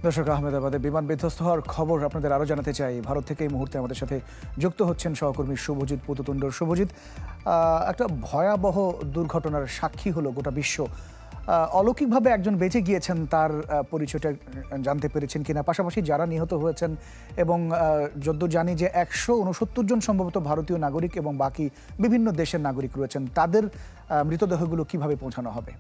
দর্শক, আহমেদাবাদে বিমান বিধ্বস্ত হওয়ার খবর আপনাদের আরও জানাতে চাই। ভারত থেকে এই মুহূর্তে আমাদের সাথে যুক্ত হচ্ছেন সহকর্মী শুভজিৎ পুততুণ্ড। শুভজিৎ, একটা ভয়াবহ দুর্ঘটনার সাক্ষী হলো গোটা বিশ্ব। অলৌকিকভাবে একজন বেঁচে গিয়েছেন, তার পরিচয়টা জানতে পেরেছেন কিনা, পাশাপাশি যারা নিহত হয়েছেন এবং যদ্দূর জানি যে 169 জন সম্ভবত ভারতীয় নাগরিক এবং বাকি বিভিন্ন দেশের নাগরিক রয়েছেন, তাদের মৃতদেহগুলো কিভাবে পৌঁছানো হবে?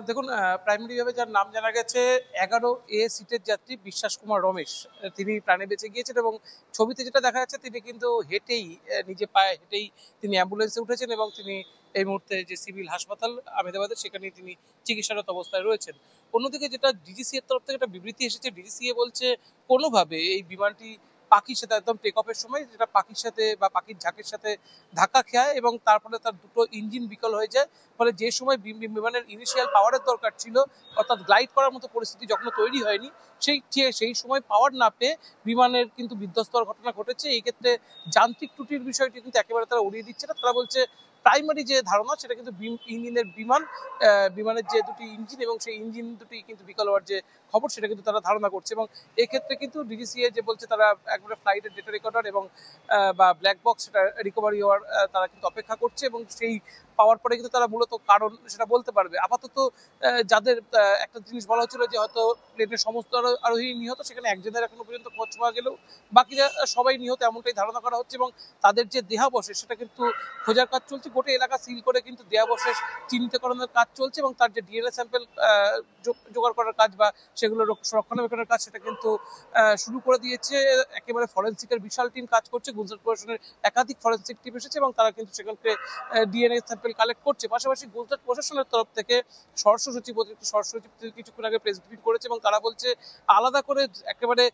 দেখুন, প্রাইমারিভাবে যার নাম জানা গেছে 11A সিটের যাত্রী বিশ্বাস কুমার রমেশ, তিনি প্রাণে বেঁচে গিয়েছেন এবং ছবিতে যেটা দেখা যাচ্ছে তিনি কিন্তু হেঁটেই, নিজে পায়ে হেঁটেই তিনি অ্যাম্বুলেন্সে উঠেছেন এবং তিনি এই মুহূর্তে যে সিভিল হাসপাতাল আহমেদাবাদের সেখানে তিনি চিকিৎসারত অবস্থায় রয়েছেন। অন্যদিকে যেটা ডিজিসি এর তরফ থেকে একটা বিবৃতি এসেছে, ডিজিসিএ বলছে কোনোভাবে এই বিমানটি পাখির সাথে একদম টেক অফের সময় যেটা পাখির সাথে বা পাখির ঝাঁকের সাথে ধাক্কা খায় এবং তার ফলে তার দুটো ইঞ্জিন বিকল হয়ে যায়। ফলে যে সময় বিমানের ইনিশিয়াল পাওয়ারের দরকার ছিল, অর্থাৎ গ্লাইড করার মতো পরিস্থিতি যখন তৈরি হয়নি, সেই সময় পাওয়ার না পেয়ে বিমানের কিন্তু বিধ্বস্ত হওয়ার ঘটনা ঘটেছে। এই ক্ষেত্রে যান্ত্রিক ত্রুটির বিষয়টি কিন্তু একেবারে তারা উড়িয়ে দিচ্ছে না। তারা বলছে প্রাইমারি যে ধারণা সেটা কিন্তু ইঞ্জিনের বিমানের যে দুটি ইঞ্জিন এবং সেই ইঞ্জিন দুটি কিন্তু বিকল হওয়ার যে খবর সেটা কিন্তু তারা ধারণা করছে। এবং এক্ষেত্রে কিন্তু ডিজিসিএ যে বলছে তারা একবারে ফ্লাইটের ডেটা রেকর্ডার এবং বা ব্ল্যাক বক্স সেটা রিকভারি হওয়ার তারা কিন্তু অপেক্ষা করছে এবং সেই পাওয়ার পরে কিন্তু তারা মূলত কারণ সেটা বলতে পারবে। আপাতত যাদের একটা জিনিস বলা হচ্ছিল যে হয়তো প্লেনের সমস্ত আরোহী নিহত, সেখানে একজনের এখনো পর্যন্ত খোঁজ পাওয়া গেলেও বাকিরা সবাই নিহত এমনটাই ধারণা করা হচ্ছে এবং তাদের যে দেহাবশেষ সেটা কিন্তু খোঁজার কাজ চলছে। গোটা এলাকা সিল করে কিন্তু দেহাবশেষ চিহ্নিতকরণের কাজ চলছে এবং তার যে ডিএনএ স্যাম্পেল জোগাড় করার কাজ বা সেগুলো রক্ষণাবেক্ষণের কাজ সেটা কিন্তু শুরু করে দিয়েছে। একেবারে ফরেন্সিকের বিশাল টিম কাজ করছে, গুজরাট প্রশাসনের একাধিক ফরেন্সিক টিম এসেছে এবং তারা কিন্তু সেখানে ডিএনএ স্যাম্পেল কালেক্ট করছে। পাশাপাশি গুজরাট প্রশাসনের তরফ থেকে স্বরাষ্ট্র সচিব কিছুক্ষণ আগে প্রেস ব্রিফিং করেছে এবং তারা বলছে আলাদা করে একেবারে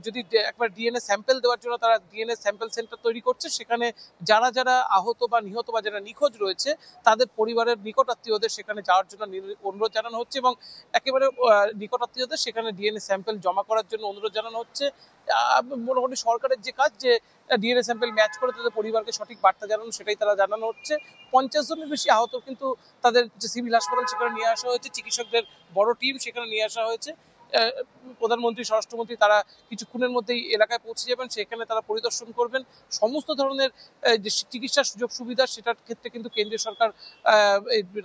যদি একবার ডিএনএ স্যাম্পেল দেওয়ার জন্য তারা ডিএনএ স্যাম্পেল সেন্টার তৈরি করছে, সেখানে যারা যারা আহত বা নিহত বা যারা নিখোঁজ রয়েছে তাদের পরিবারের নিকট আত্মীয়দের সেখানে যাওয়ার জন্য অনুরোধ জানানো হচ্ছে এবং একেবারে নিকট আত্মীয়দের সেখানে ডিএনএ স্যাম্পেল জমা করার জন্য অনুরোধ জানানো হচ্ছে। মোটামুটি সরকারের যে কাজ, যে ডিএনএ স্যাম্পেল ম্যাচ করে তাদের পরিবারকে সঠিক বার্তা জানানো, সেটাই তারা জানানো হচ্ছে। 50 জনের বেশি আহত কিন্তু তাদের যে সিভিল হাসপাতাল সেখানে নিয়ে আসা হয়েছে, চিকিৎসকদের বড় টিম সেখানে নিয়ে আসা হয়েছে। প্রধানমন্ত্রী, স্বরাষ্ট্রমন্ত্রী তারা কিছুক্ষণের মধ্যেই এলাকায় পৌঁছে যাবেন, সেখানে তারা পরিদর্শন করবেন। সমস্ত ধরনের যে চিকিৎসার সুযোগ সুবিধা সেটার ক্ষেত্রে কিন্তু কেন্দ্রীয় সরকার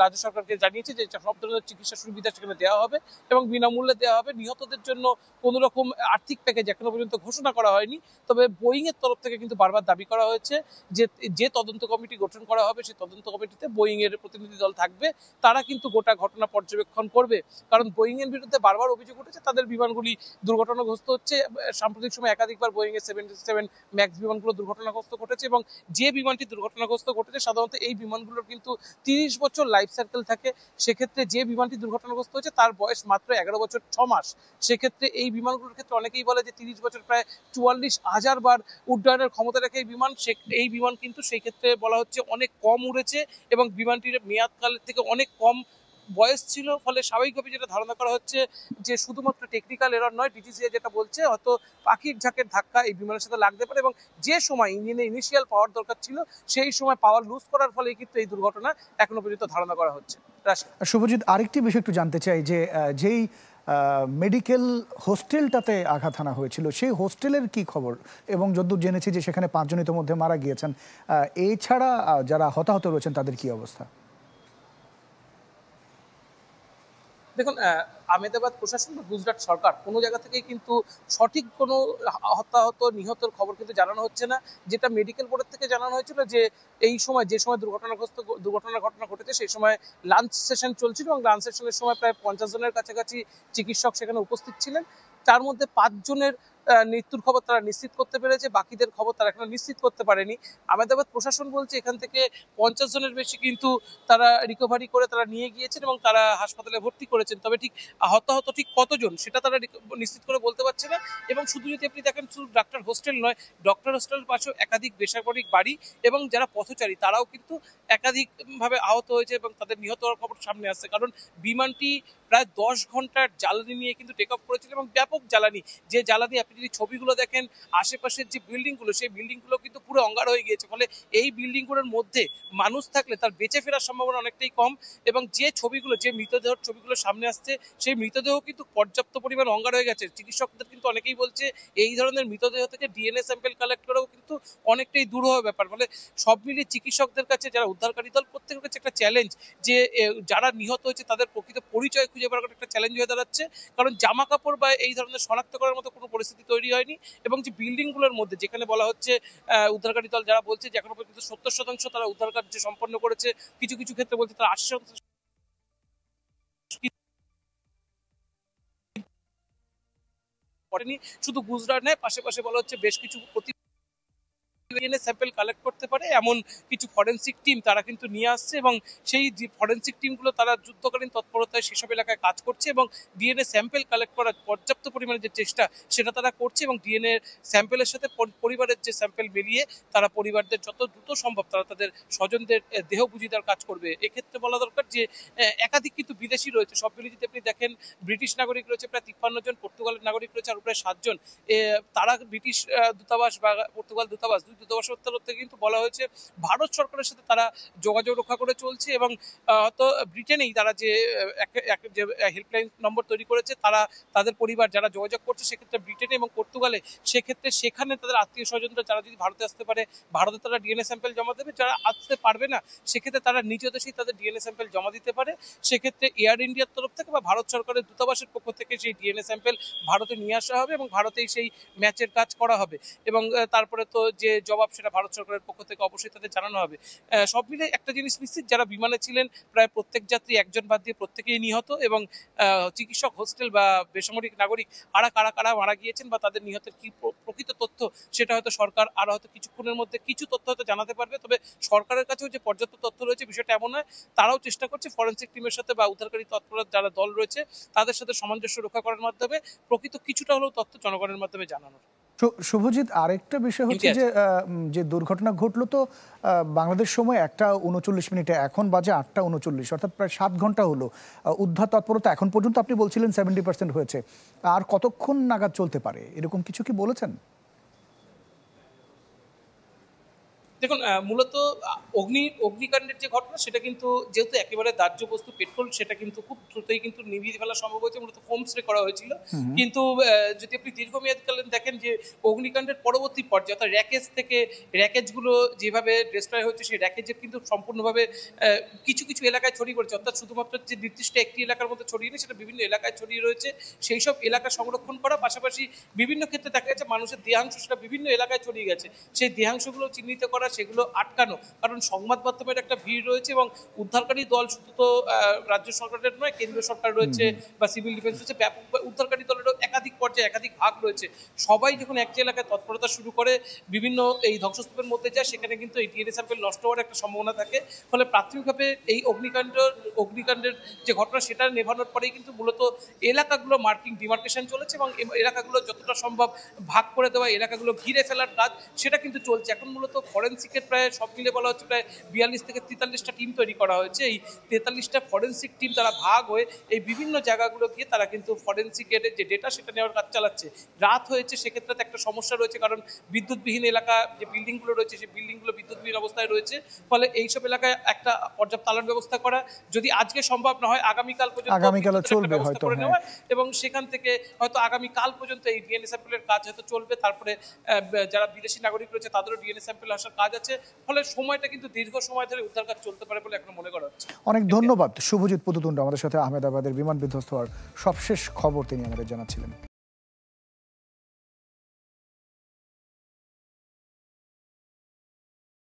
রাজ্য সরকারকে জানিয়েছে যে সব ধরনের চিকিৎসা সুবিধা সেখানে দেওয়া হবে এবং বিনামূল্যে দেওয়া হবে। নিহতদের জন্য কোনো রকম আর্থিক প্যাকেজ এখনো পর্যন্ত ঘোষণা করা হয়নি, তবে বোয়িং এর তরফ থেকে কিন্তু বারবার দাবি করা হয়েছে যে তদন্ত কমিটি গঠন করা হবে সেই তদন্ত কমিটিতে বোয়িং এর প্রতিনিধি দল থাকবে, তারা কিন্তু গোটা ঘটনা পর্যবেক্ষণ করবে। কারণ বোয়িং এর বিরুদ্ধে বারবার অভিযোগ উঠেছে তাদের বিমানগুলি দুর্ঘটনাগ্রস্ত হচ্ছে। সাম্প্রতিক সময় একাধিকবার বোয়িং এর 737 ম্যাক্স বিমানগুলো দুর্ঘটনাগ্রস্ত ঘটেছে এবং যে বিমানটি দুর্ঘটনাগ্রস্ত ঘটেছে সাধারণত এই বিমানগুলোর কিন্তু 30 বছর লাইফ সাইকেল থাকে। সেক্ষেত্রে যে বিমানটি দুর্ঘটনাগ্রস্ত হয়েছে তার বয়স মাত্র 11 বছর 6 মাস। সেক্ষেত্রে এই বিমানগুলোর ক্ষেত্রে অনেকেই বলে যে 30 বছর প্রায় 44,000 বার উড্ডয়নের ক্ষমতা রাখে এই বিমান কিন্তু সেই ক্ষেত্রে বলা হচ্ছে অনেক কম উড়েছে এবং বিমানটির মেয়াদকালের থেকে অনেক কম বয়স ছিল। ফলে স্বাভাবিকভাবে যেটা ধারণা করা হচ্ছে যে শুধুমাত্র টেকনিক্যাল এরর নয়, ডিজিসিএ যেটা বলছে হয়তো পাখির ঝাঁকের ধাক্কা এই বিমানের সাথে লাগতে পারে এবং যে সময় ইঞ্জিনে ইনিশিয়াল পাওয়ার দরকার ছিল সেই সময় পাওয়ার লুজ করার ফলে কিন্তু এই দুর্ঘটনা এখনো পর্যন্ত ধারণা করা হচ্ছে। শুভজিৎ, আরেকটি বিষয় একটু জানতে চাই যে যেই মেডিকেল হোস্টেলটাতে আঘাত হানা হয়েছিল সেই হোস্টেলের কি খবর, এবং যতদূর জেনেছি যে সেখানে 5 জন ইতোমধ্যে মারা গিয়েছেন, এছাড়া যারা হতাহত রয়েছেন তাদের কি অবস্থা? দেখুন, আহমেদাবাদ প্রশাসন বা গুজরাট সরকার কোনো জায়গা থেকেই কিন্তু সঠিক কোনো হতাহত নিহতের খবর কিন্তু জানানো হচ্ছে না। যেটা মেডিকেল বোর্ডের থেকে জানানো হয়েছিল যে এই সময় যে সময় দুর্ঘটনার ঘটনা ঘটেছে সেই সময় লাঞ্চ সেশন চলছিল এবং লাঞ্চ সেশনের সময় প্রায় 50 জনের কাছাকাছি চিকিৎসক সেখানে উপস্থিত ছিলেন। তার মধ্যে 5 জনের মৃত্যুর খবর তারা নিশ্চিত করতে পেরেছে, বাকিদের খবর তারা এখনো নিশ্চিত করতে পারেনি। আহমেদাবাদ প্রশাসন বলছে এখান থেকে 50 জনের বেশি কিন্তু তারা রিকভারি করে তারা নিয়ে গিয়েছেন এবং তারা হাসপাতালে ভর্তি করেছেন, তবে ঠিক হতাহত ঠিক কতজন সেটা তারা নিশ্চিত করে বলতে পারছে না। এবং শুধু যদি আপনি দেখেন শুধু ডাক্তার হোস্টেল নয়, ডক্টর হোস্টেলের পাশেও একাধিক বেসরকারি বাড়ি এবং যারা পথচারী তারাও কিন্তু একাধিকভাবে আহত হয়েছে এবং তাদের নিহত হওয়ার খবর সামনে আসছে। কারণ বিমানটি প্রায় 10 ঘন্টার জ্বালানি নিয়ে কিন্তু টেক অফ করেছিল এবং ব্যাপক ব্যাপক জ্বালানি, যে জ্বালানি আপনি যদি ছবিগুলো দেখেন আশেপাশের যে বিল্ডিংগুলো, সেই বিল্ডিংগুলো কিন্তু পুরো অঙ্গার হয়ে গিয়েছে। ফলে এই বিল্ডিংগুলোর মধ্যে মানুষ থাকলে তার বেঁচে ফেরার সম্ভাবনা অনেকটাই কম। এবং যে ছবিগুলো, যে মৃতদেহের ছবিগুলো সামনে আসছে, সেই মৃতদেহ কিন্তু পর্যাপ্ত পরিমাণ অঙ্গার হয়ে গেছে। চিকিৎসকদের কিন্তু অনেকেই বলছে এই ধরনের মৃতদেহ থেকে ডিএনএ স্যাম্পেল কালেক্ট করাও কিন্তু অনেকটাই দুরূহ ব্যাপার। ফলে সব মিলিয়ে চিকিৎসকদের কাছে, যারা উদ্ধারকারী দল, প্রত্যেকের কাছে একটা চ্যালেঞ্জ যে যারা নিহত হয়েছে তাদের প্রকৃত পরিচয় খুঁজে বের করা একটা চ্যালেঞ্জ হয়ে দাঁড়াচ্ছে। কারণ জামা কাপড় বা এই ধরনের শনাক্ত করার মতো কোনো পরিস্থিতি তৈরি হয়নি। এবং যে বিল্ডিংগুলোর মধ্যে, যেখানে বলা হচ্ছে উদ্ধারকারী দল যারা বলছে যে এখনো পর্যন্ত 70% তারা উদ্ধার কার্য সম্পন্ন করেছে, কিছু কিছু ক্ষেত্রে বলছে তারা 80% করেনি। শুধু গুজরাট নয়, পাশে বলা হচ্ছে বেশ কিছু ডিএনএ স্যাম্পেল কালেক্ট করতে পারে এমন কিছু ফরেনসিক টিম তারা কিন্তু নিয়ে আসছে। এবং সেই ফরেনসিক টিমগুলো তারা যুদ্ধকালীন তৎপরতায় সেসব এলাকায় কাজ করছে এবং ডিএনএ স্যাম্পেল কালেক্ট করার পর্যাপ্ত পরিমাণে যে চেষ্টা সেটা তারা করছে। এবং ডিএনএ স্যাম্পেলের সাথে পরিবারের যে স্যাম্পেল মিলিয়ে তারা পরিবারদের যত দ্রুত সম্ভব তারা তাদের স্বজনদের দেহ বুঝিয়ে দেওয়ার কাজ করবে। এক্ষেত্রে বলা দরকার যে একাধিক কিন্তু বিদেশি রয়েছে। সব মিলিয়ে যদি আপনি দেখেন, ব্রিটিশ নাগরিক রয়েছে প্রায় 53 জন, পর্তুগালের নাগরিক রয়েছে আরো প্রায় 7 জন। তারা ব্রিটিশ দূতাবাস বা পর্তুগাল দূতাবাস, দুই দূতাবাসের তরফ থেকে কিন্তু বলা হয়েছে ভারত সরকারের সাথে তারা যোগাযোগ রক্ষা করে চলছে। এবং হয়তো ব্রিটেনেই তারা যে হেল্পলাইন নম্বর তৈরি করেছে, তারা তাদের পরিবার যারা যোগাযোগ করছে সেক্ষেত্রে ব্রিটেনে এবং পর্তুগালে, সেক্ষেত্রে সেখানে তাদের আত্মীয় স্বজনরা যারা যদি ভারতে আসতে পারে, ভারতে তারা ডিএনএ স্যাম্পেল জমা দেবে। যারা আসতে পারবে না সেক্ষেত্রে তারা নিজ দেশেই তাদের ডিএনএ স্যাম্পেল জমা দিতে পারে। সেক্ষেত্রে এয়ার ইন্ডিয়ার তরফ থেকে বা ভারত সরকারের দূতাবাসের পক্ষ থেকে সেই ডিএনএ স্যাম্পেল ভারতে নিয়ে আসা হবে এবং ভারতেই সেই ম্যাচের কাজ করা হবে। এবং তারপরে তো যে জবাব সেটা ভারত সরকারের পক্ষ থেকে অবশ্যই তাদের জানানো হবে। সব মিলে একটা জিনিস নিশ্চিত, যারা বিমানে ছিলেন প্রায় প্রত্যেক যাত্রী, একজন বাদ দিয়ে প্রত্যেকেই নিহত। এবং চিকিৎসক, হোস্টেল বা বেসামরিক নাগরিক কারা কারা মারা গিয়েছেন বা তাদের নিহতের কি প্রকৃত তথ্য, সেটা হয়তো সরকার আরো হয়তো কিছুক্ষণের মধ্যে কিছু তথ্য হয়তো জানাতে পারবে। তবে সরকারের কাছেও যে পর্যাপ্ত তথ্য রয়েছে বিষয়টা এমন নয়। তারাও চেষ্টা করছে ফরেনসিক টিমের সাথে বা উদ্ধারকারী তৎপরতা যারা দল রয়েছে তাদের সাথে সামঞ্জস্য রক্ষা করার মাধ্যমে প্রকৃত কিছুটা হলেও তথ্য জনগণের মাধ্যমে জানানোর। শুভজিৎ, আরেকটা বিষয় হচ্ছে যে যে দুর্ঘটনা ঘটলো তো বাংলাদেশ সময় 1:39, এখন বাজে 8:39, অর্থাৎ প্রায় 7 ঘন্টা হলো। উদ্ধার তৎপরতা এখন পর্যন্ত আপনি বলছিলেন 70% হয়েছে, আর কতক্ষণ নাগাদ চলতে পারে এরকম কিছু কি বলেছেন? দেখুন, মূলত অগ্নিকাণ্ডের যে ঘটনা সেটা কিন্তু যেহেতু একেবারে দাহ্য বস্তু পেট্রোল, সেটা কিন্তু খুব দ্রুতই কিন্তু নিভিয়ে ফেলা সম্ভব হয়েছে। মূলত ফোম স্প্রে করা হয়েছিল। কিন্তু যদি আপনি দীর্ঘমেয়াদকালীন দেখেন যে অগ্নিকাণ্ডের পরবর্তী পর্যায়ে অর্থাৎ র্যাকেজগুলো যেভাবে ডিস্ট্রয় হচ্ছে, সেই র্যাকেজের কিন্তু সম্পূর্ণভাবে কিছু কিছু এলাকায় ছড়িয়ে পড়েছে। অর্থাৎ শুধুমাত্র যে নির্দিষ্ট একটি এলাকার মধ্যে ছড়িয়ে নেই, সেটা বিভিন্ন এলাকায় ছড়িয়ে রয়েছে। সেই সব এলাকা সংরক্ষণ করা, পাশাপাশি বিভিন্ন ক্ষেত্রে দেখা গেছে মানুষের দেহাংশ সেটা বিভিন্ন এলাকায় ছড়িয়ে গেছে, সেই দেহাংশগুলো চিহ্নিত করা, সেগুলো আটকানো। কারণ সংবাদ মাধ্যমের একটা ভিড় রয়েছে এবং উদ্ধারকারী দল শুধু তো রাজ্য সরকারের নয়, কেন্দ্রীয় সরকার রয়েছে বা সিভিল ডিফেন্স রয়েছে, ব্যাপক উদ্ধারকারী দলেরও একাধিক পর্যায়ে একাধিক ভাগ রয়েছে। সবাই যখন এক এলাকায় তৎপরতা শুরু করে, বিভিন্ন এই ধ্বংসস্তূপের মধ্যে যায়, সেখানে কিন্তু এই ডিএনএ স্যাম্পেল নষ্ট হওয়ার একটা সম্ভাবনা থাকে। ফলে প্রাথমিকভাবে এই অগ্নিকাণ্ডের যে ঘটনা সেটা নেভানোর পরেই কিন্তু মূলত এলাকাগুলো ডিমার্কেশন চলেছে এবং এলাকাগুলো যতটা সম্ভব ভাগ করে দেওয়া, এলাকাগুলো ঘিরে ফেলার কাজ সেটা কিন্তু চলছে। এখন মূলত ফরেনসিকের প্রায় সব মিলে বলা হচ্ছে প্রায় 42 থেকে 43টা টিম তৈরি করা হয়েছে। এই 43টা ফরেনসিক টিম তারা ভাগ হয়ে এই বিভিন্ন জায়গাগুলো গিয়ে তারা কিন্তু ফরেনসিকের যে ডেটা সেটা নেওয়ার কাজ চালাচ্ছে। রাত হয়েছে, সেক্ষেত্রে একটা সমস্যা রয়েছে, কারণ বিদ্যুৎবিহীন এলাকা, যে বিল্ডিংগুলো রয়েছে সেই বিল্ডিংগুলো বিদ্যুৎবিহীন অবস্থায় রয়েছে। ফলে এইসব এলাকায় একটা পর্যাপ্ত আলোর ব্যবস্থা করা, যদি আজকে সম্ভব না হয় আগামীকাল পর্যন্ত চলবে হয়তো, করে নেওয়া এবং সেখান থেকে হয়তো আগামীকাল পর্যন্ত এই ডিএনএ স্যাম্পলের কাজ হয়তো চলবে। তারপরে যারা বিদেশি নাগরিক রয়েছে তাদেরও ডিএনএ স্যাম্পল আসার কাজ আছে। ফলে সময়টা কিন্তু দীর্ঘ সময় ধরে উদ্ধার কাজ চলতে পারে বলে এখন মনে করা হচ্ছে। অনেক ধন্যবাদ শুভজিৎ পুততুণ্ড, আমাদের সাথে আহমেদাবাদের বিমান বিধ্বস্ত হওয়ার সবশেষ খবর তিনি আমাদের জানাচ্ছিলেন।